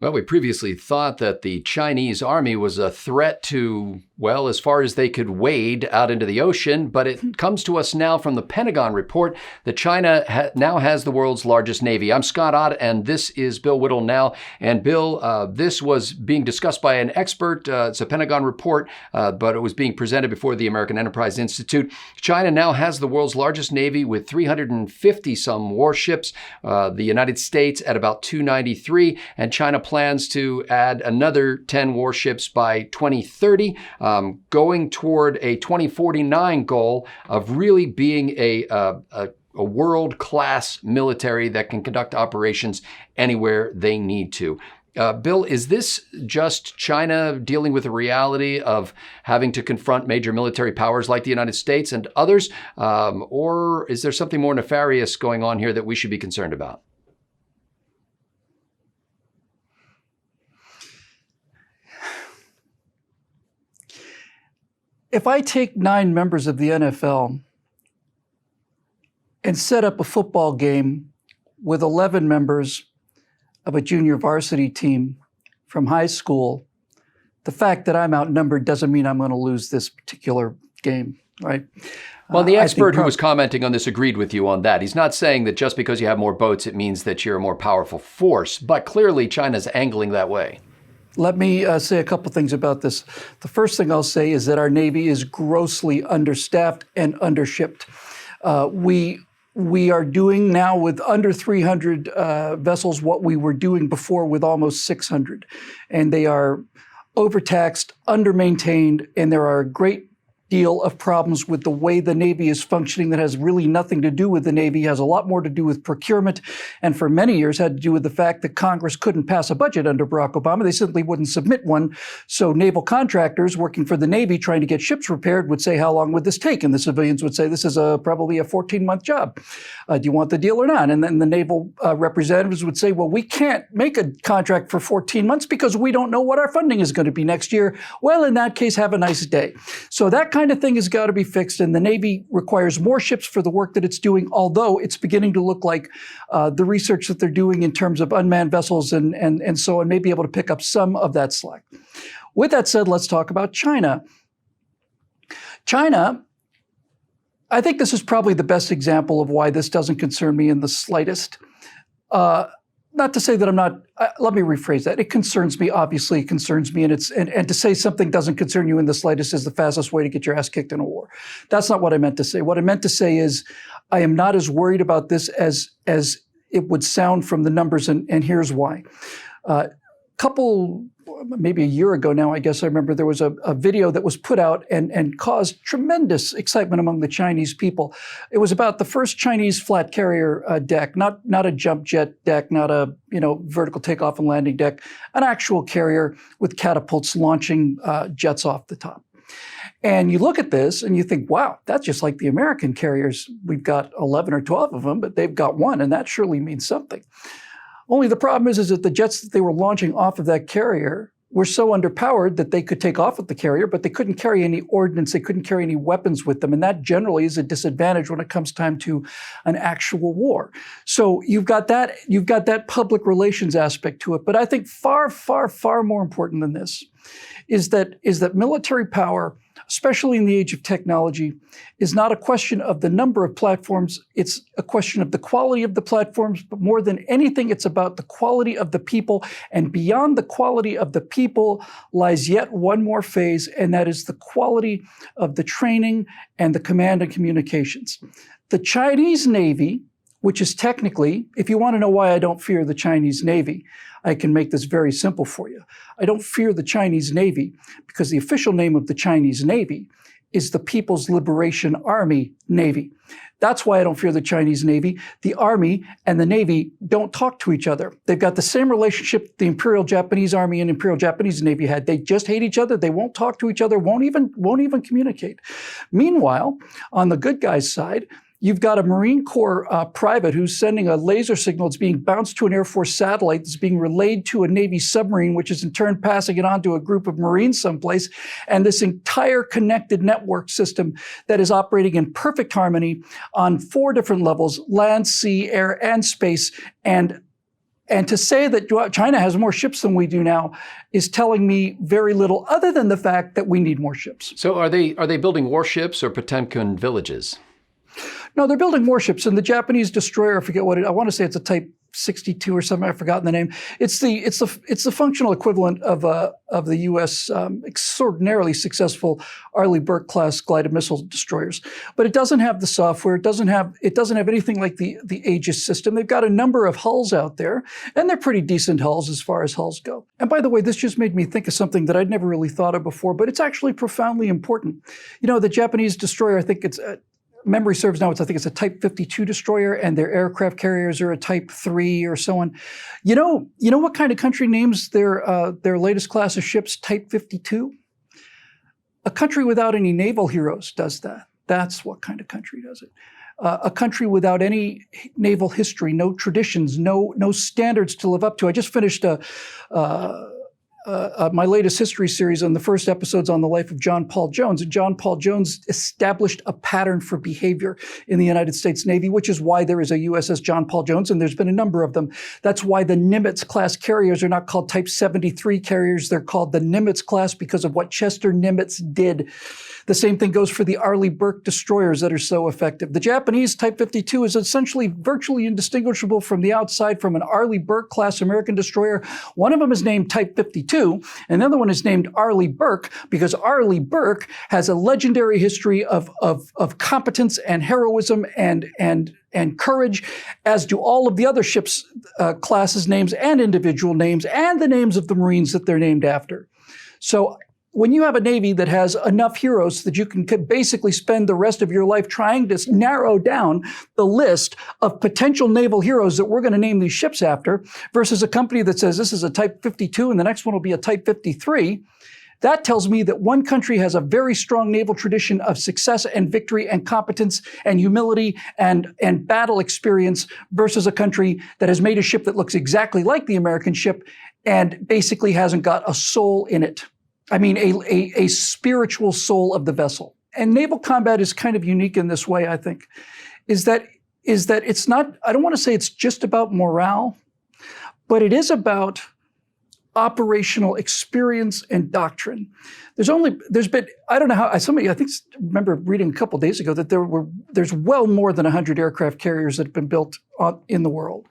Well, we previously thought that the Chinese army was a threat to, well, as far as they could wade out into the ocean, but it comes to us now from the Pentagon report that China now has the world's largest navy. I'm Scott Ott, and this is Bill Whittle now. And Bill, this was being discussed by an expert. It's a Pentagon report, but it was being presented before the American Enterprise Institute. China now has the world's largest navy with 350-some warships. The United States at about 293, and China plans to add another 10 warships by 2030, going toward a 2049 goal of really being a world-class military that can conduct operations anywhere they need to. Bill, is this just China dealing with the reality of having to confront major military powers like the United States and others, or is there something more nefarious going on here that we should be concerned about? If I take 9 members of the NFL and set up a football game with 11 members of a junior varsity team from high school, the fact that I'm outnumbered doesn't mean I'm going to lose this particular game, right? Well, the expert who was commenting on this agreed with you on that. He's not saying that just because you have more boats, it means that you're a more powerful force, but clearly China's angling that way. Let me say a couple things about this. The first thing I'll say is that our Navy is grossly understaffed and undershipped. We are doing now with under 300 vessels what we were doing before with almost 600. And they are overtaxed, undermaintained, and there are a great deal of problems with the way the Navy is functioning that has really nothing to do with the Navy, has a lot more to do with procurement, and for many years had to do with the fact that Congress couldn't pass a budget under Barack Obama. They simply wouldn't submit one. So naval contractors working for the Navy trying to get ships repaired would say, how long would this take? And the civilians would say, this is probably a 14-month job. Do you want the deal or not? And then the naval representatives would say, well, we can't make a contract for 14 months because we don't know what our funding is going to be next year. Well, in that case, have a nice day. So that kind of thing has got to be fixed, and the Navy requires more ships for the work that it's doing, although it's beginning to look like the research that they're doing in terms of unmanned vessels and so on may be able to pick up some of that slack. With that said, let's talk about China. China, I think this is probably the best example of why this doesn't concern me in the slightest. Not to say that I'm not, let me rephrase that. It concerns me, obviously it concerns me, and to say something doesn't concern you in the slightest is the fastest way to get your ass kicked in a war. That's not what I meant to say. What I meant to say is I am not as worried about this as it would sound from the numbers, and here's why. Maybe a year ago now, I guess I remember there was a video that was put out and caused tremendous excitement among the Chinese people. It was about the first Chinese flat carrier deck, not a jump jet deck, not a vertical takeoff and landing deck, an actual carrier with catapults launching jets off the top. And you look at this and you think, wow, that's just like the American carriers. We've got 11 or 12 of them, but they've got one, and that surely means something. Only the problem is that the jets that they were launching off of that carrier were so underpowered that they could take off with the carrier, but they couldn't carry any ordnance, they couldn't carry any weapons with them. And that generally is a disadvantage when it comes time to an actual war. So you've got that public relations aspect to it. But I think far, far, far more important than this is that military power, especially in the age of technology, is not a question of the number of platforms. It's a question of the quality of the platforms, but more than anything, it's about the quality of the people. And beyond the quality of the people lies yet one more phase, and that is the quality of the training and the command and communications. The Chinese Navy, which is technically, if you want to know why I don't fear the Chinese Navy, I can make this very simple for you. I don't fear the Chinese Navy because the official name of the Chinese Navy is the People's Liberation Army Navy. That's why I don't fear the Chinese Navy. The Army and the Navy don't talk to each other. They've got the same relationship the Imperial Japanese Army and Imperial Japanese Navy had. They just hate each other. They won't talk to each other, won't even communicate. Meanwhile, on the good guys' side, you've got a Marine Corps private who's sending a laser signal. It's being bounced to an Air Force satellite that's being relayed to a Navy submarine, which is in turn passing it on to a group of Marines someplace. And this entire connected network system that is operating in perfect harmony on 4 different levels: land, sea, air, and space. And And to say that China has more ships than we do now is telling me very little, other than the fact that we need more ships. So are they building warships or Potemkin villages? No, they're building warships. And the Japanese destroyer, I forget I want to say it's a Type 62 or something. I've forgotten the name. It's the functional equivalent of the U.S. Extraordinarily successful Arleigh Burke-class glided missile destroyers. But it doesn't have the software. It doesn't have anything like the Aegis system. They've got a number of hulls out there, and they're pretty decent hulls as far as hulls go. And by the way, this just made me think of something that I'd never really thought of before, but it's actually profoundly important. You know, the Japanese destroyer, I think it's memory serves now, I think it's a Type 52 destroyer, and their aircraft carriers are a Type 3 or so on. You know what kind of country names their latest class of ships Type 52? A country without any naval heroes does that. That's what kind of country does it. A country without any naval history, no traditions, no standards to live up to. I just finished my latest history series, on the first episodes on the life of John Paul Jones. And John Paul Jones established a pattern for behavior in the United States Navy, which is why there is a USS John Paul Jones, and there's been a number of them. That's why the Nimitz class carriers are not called Type 73 carriers. They're called the Nimitz class because of what Chester Nimitz did. The same thing goes for the Arleigh Burke destroyers that are so effective. The Japanese Type 52 is essentially virtually indistinguishable from the outside from an Arleigh Burke class American destroyer. One of them is named Type 52, and the other one is named Arleigh Burke because Arleigh Burke has a legendary history of competence and heroism and courage, as do all of the other ships' classes names and individual names and the names of the Marines that they're named after. So when you have a Navy that has enough heroes that you can basically spend the rest of your life trying to narrow down the list of potential naval heroes that we're going to name these ships after, versus a company that says this is a Type 52 and the next one will be a Type 53, that tells me that one country has a very strong naval tradition of success and victory and competence and humility and battle experience, versus a country that has made a ship that looks exactly like the American ship and basically hasn't got a soul in it. I mean, a spiritual soul of the vessel. And naval combat is kind of unique in this way, I think, is that it's not, I don't want to say it's just about morale, but it is about operational experience and doctrine. There's been, I don't know how, remember reading a couple of days ago that there's well more than 100 aircraft carriers that have been built in the world.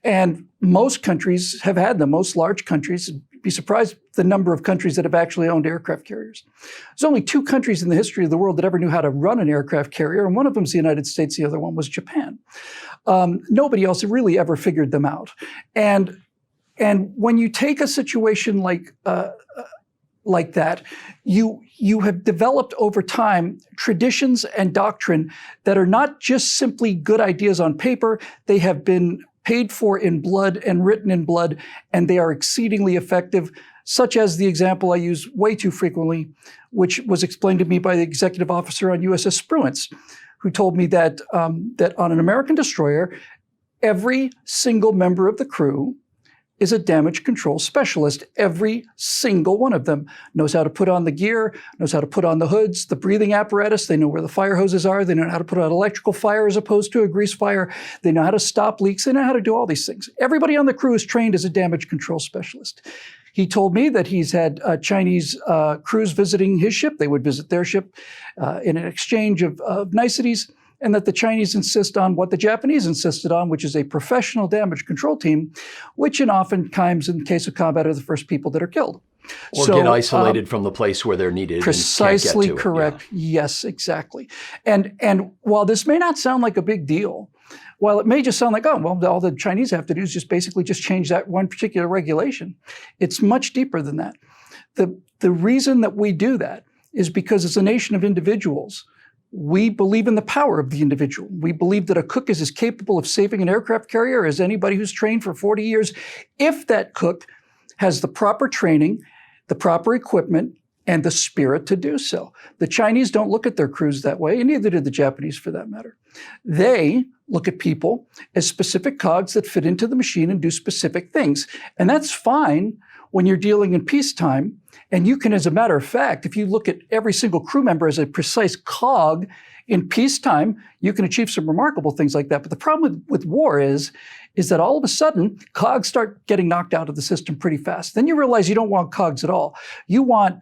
And most countries have had them, most large countries. Be surprised the number of countries that have actually owned aircraft carriers. There's only 2 countries in the history of the world that ever knew how to run an aircraft carrier, and one of them is the United States, the other one was Japan. Nobody else really ever figured them out. And when you take a situation like that, you have developed over time traditions and doctrine that are not just simply good ideas on paper. They have been paid for in blood and written in blood, and they are exceedingly effective, such as the example I use way too frequently, which was explained to me by the executive officer on USS Spruance, who told me that that on an American destroyer, every single member of the crew is a damage control specialist. Every single one of them knows how to put on the gear, knows how to put on the hoods, the breathing apparatus. They know where the fire hoses are. They know how to put out electrical fire as opposed to a grease fire. They know how to stop leaks. They know how to do all these things. Everybody on the crew is trained as a damage control specialist. He told me that he's had Chinese crews visiting his ship. They would visit their ship in an exchange of niceties, and that the Chinese insist on what the Japanese insisted on, which is a professional damage control team, which oftentimes in case of combat are the first people that are killed. Or get isolated from the place where they're needed. Precisely and can't get to correct. It. Yeah. Yes, exactly. And while this may not sound like a big deal, while it may just sound like, oh, well, all the Chinese have to do is just basically just change that one particular regulation, it's much deeper than that. The reason that we do that is because as a nation of individuals, we believe in the power of the individual. We believe that a cook is as capable of saving an aircraft carrier as anybody who's trained for 40 years, if that cook has the proper training, the proper equipment, and the spirit to do so. The Chinese don't look at their crews that way, and neither do the Japanese for that matter. They look at people as specific cogs that fit into the machine and do specific things. And that's fine when you're dealing in peacetime. And you can, as a matter of fact, if you look at every single crew member as a precise cog in peacetime, you can achieve some remarkable things like that. But the problem with war is is that all of a sudden, cogs start getting knocked out of the system pretty fast. Then you realize you don't want cogs at all. You want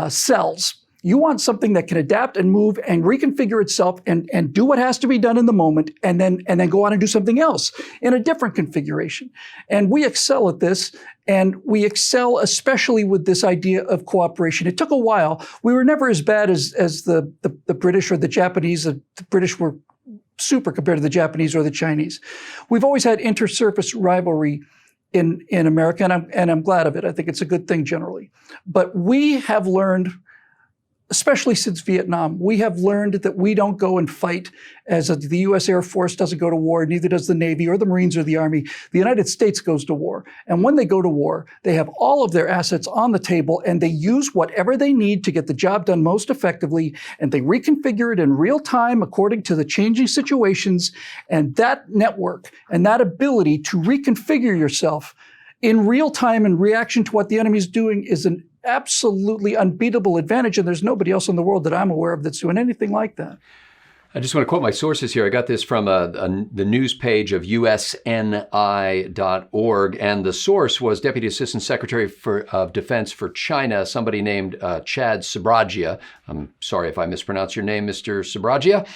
cells. You want something that can adapt and move and reconfigure itself and do what has to be done in the moment and then go on and do something else in a different configuration. And we excel at this, and we excel especially with this idea of cooperation. It took a while. We were never as bad as the British or the Japanese. The British were super compared to the Japanese or the Chinese. We've always had intersurface rivalry in America, and I'm glad of it. I think it's a good thing generally. But we have learned, especially since Vietnam, we have learned that we don't go and fight as the U.S. Air Force doesn't go to war, neither does the Navy or the Marines or the Army. The United States goes to war. And when they go to war, they have all of their assets on the table and they use whatever they need to get the job done most effectively, and they reconfigure it in real time according to the changing situations. And that network and that ability to reconfigure yourself in real time in reaction to what the enemy is doing is an absolutely unbeatable advantage, and there's nobody else in the world that I'm aware of that's doing anything like that. I just want to quote my sources here. I got this from the news page of usni.org, and the source was Deputy Assistant Secretary of Defense for China, somebody named Chad Sbragia. I'm sorry if I mispronounce your name, Mr. Sbragia.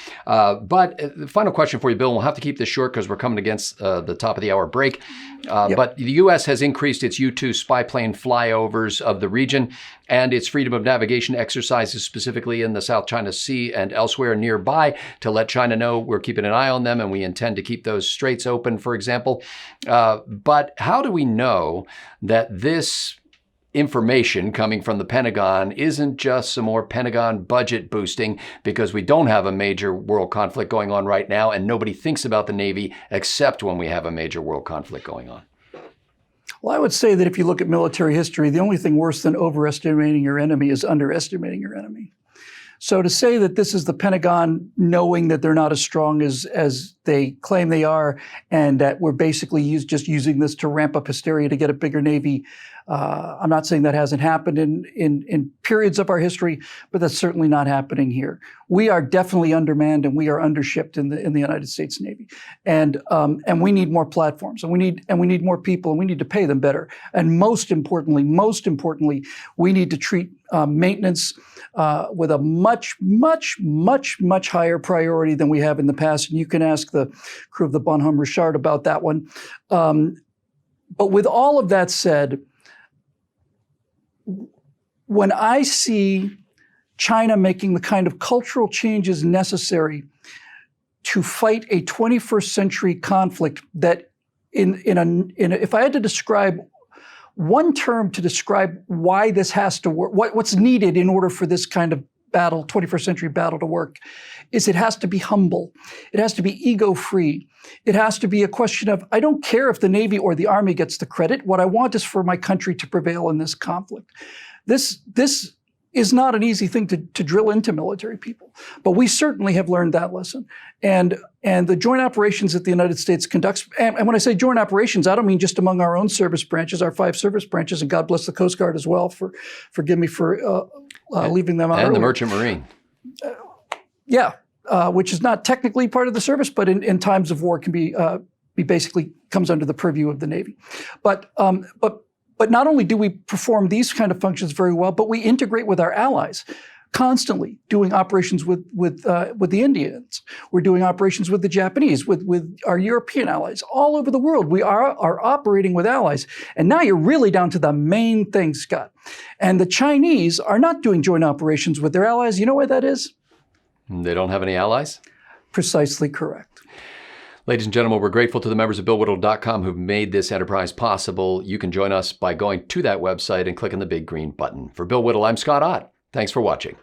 But the final question for you, Bill, and we'll have to keep this short because we're coming against the top of the hour break. Yep. But the U.S. has increased its U-2 spy plane flyovers of the region and its freedom of navigation exercises, specifically in the South China Sea and elsewhere nearby, to let China know we're keeping an eye on them and we intend to keep those straits open, for example. But how do we know that this information coming from the Pentagon isn't just some more Pentagon budget boosting because we don't have a major world conflict going on right now and nobody thinks about the Navy except when we have a major world conflict going on? Well, I would say that if you look at military history, the only thing worse than overestimating your enemy is underestimating your enemy. So to say that this is the Pentagon knowing that they're not as strong as they claim they are, and that we're basically just using this to ramp up hysteria to get a bigger Navy, I'm not saying that hasn't happened in periods of our history, but that's certainly not happening here. We are definitely undermanned and we are undershipped in the United States Navy, and we need more platforms, and we need more people, and we need to pay them better. And most importantly, we need to treat maintenance with a much higher priority than we have in the past. And you can ask the crew of the Bonhomme Richard about that one. But with all of that said, when I see China making the kind of cultural changes necessary to fight a 21st century conflict that if I had to describe one term to describe why this has to work, what's needed in order for this kind of battle, 21st century battle to work, is it has to be humble. It has to be ego-free. It has to be a question of, I don't care if the Navy or the Army gets the credit. What I want is for my country to prevail in this conflict. This is not an easy thing to drill into military people, but we certainly have learned that lesson. And the joint operations that the United States conducts, and when I say joint operations, I don't mean just among our own service branches, our 5 service branches, and God bless the Coast Guard as well, forgive me for leaving them out. And earlier. the Merchant Marine. Which is not technically part of the service, but in times of war can be basically comes under the purview of the Navy. But not only do we perform these kind of functions very well, but we integrate with our allies, constantly doing operations with the Indians. We're doing operations with the Japanese, with our European allies. All over the world, we are operating with allies. And now you're really down to the main thing, Scott. And the Chinese are not doing joint operations with their allies. You know why that is? They don't have any allies? Precisely correct. Ladies and gentlemen, we're grateful to the members of BillWhittle.com who've made this enterprise possible. You can join us by going to that website and clicking the big green button. For Bill Whittle, I'm Scott Ott. Thanks for watching.